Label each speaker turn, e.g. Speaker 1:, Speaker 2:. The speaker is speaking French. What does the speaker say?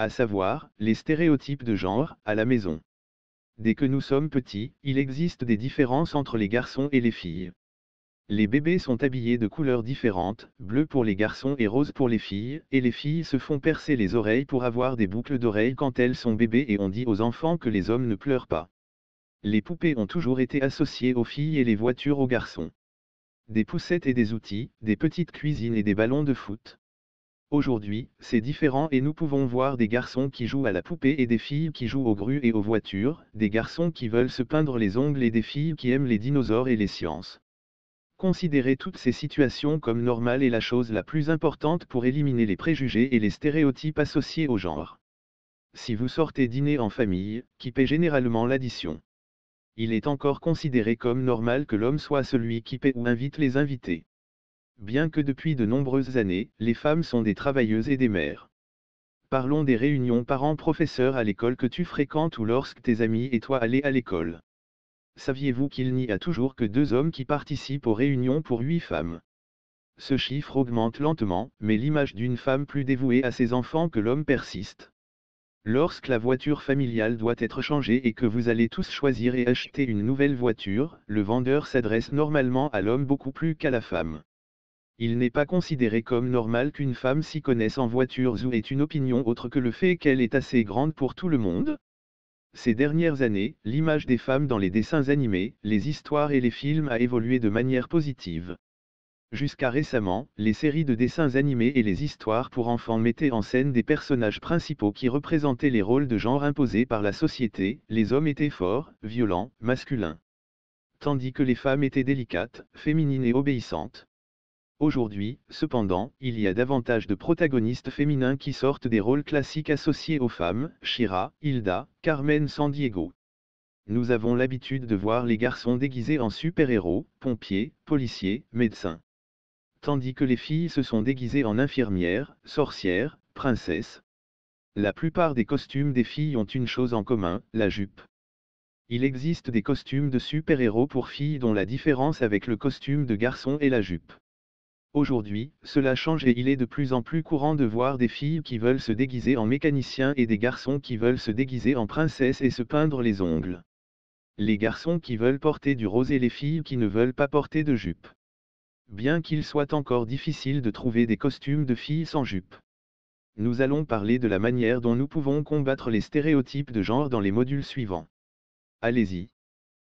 Speaker 1: à savoir, les stéréotypes de genre, à la maison. Dès que nous sommes petits, il existe des différences entre les garçons et les filles. Les bébés sont habillés de couleurs différentes, bleu pour les garçons et rose pour les filles se font percer les oreilles pour avoir des boucles d'oreilles quand elles sont bébés et on dit aux enfants que les hommes ne pleurent pas. Les poupées ont toujours été associées aux filles et les voitures aux garçons. Des poussettes et des outils, des petites cuisines et des ballons de foot. Aujourd'hui, c'est différent et nous pouvons voir des garçons qui jouent à la poupée et des filles qui jouent aux grues et aux voitures, des garçons qui veulent se peindre les ongles et des filles qui aiment les dinosaures et les sciences. Considérer toutes ces situations comme normales est la chose la plus importante pour éliminer les préjugés et les stéréotypes associés au genre. Si vous sortez dîner en famille, qui paie généralement l'addition? Il est encore considéré comme normal que l'homme soit celui qui paie ou invite les invités. Bien que depuis de nombreuses années, les femmes sont des travailleuses et des mères. Parlons des réunions parents-professeurs à l'école que tu fréquentes ou lorsque tes amis et toi allez à l'école. Saviez-vous qu'il n'y a toujours que 2 hommes qui participent aux réunions pour 8 femmes? Ce chiffre augmente lentement, mais l'image d'une femme plus dévouée à ses enfants que l'homme persiste. Lorsque la voiture familiale doit être changée et que vous allez tous choisir et acheter une nouvelle voiture, le vendeur s'adresse normalement à l'homme beaucoup plus qu'à la femme. Il n'est pas considéré comme normal qu'une femme s'y connaisse en voitures ou ait une opinion autre que le fait qu'elle est assez grande pour tout le monde. Ces dernières années, l'image des femmes dans les dessins animés, les histoires et les films a évolué de manière positive. Jusqu'à récemment, les séries de dessins animés et les histoires pour enfants mettaient en scène des personnages principaux qui représentaient les rôles de genre imposés par la société, les hommes étaient forts, violents, masculins. Tandis que les femmes étaient délicates, féminines et obéissantes. Aujourd'hui, cependant, il y a davantage de protagonistes féminins qui sortent des rôles classiques associés aux femmes, Shira, Hilda, Carmen Sandiego. Nous avons l'habitude de voir les garçons déguisés en super-héros, pompiers, policiers, médecins. Tandis que les filles se sont déguisées en infirmières, sorcières, princesses. La plupart des costumes des filles ont une chose en commun, la jupe. Il existe des costumes de super-héros pour filles dont la différence avec le costume de garçon est la jupe. Aujourd'hui, cela change et il est de plus en plus courant de voir des filles qui veulent se déguiser en mécaniciens et des garçons qui veulent se déguiser en princesse et se peindre les ongles. Les garçons qui veulent porter du rose et les filles qui ne veulent pas porter de jupe. Bien qu'il soit encore difficile de trouver des costumes de filles sans jupe. Nous allons parler de la manière dont nous pouvons combattre les stéréotypes de genre dans les modules suivants. Allez-y.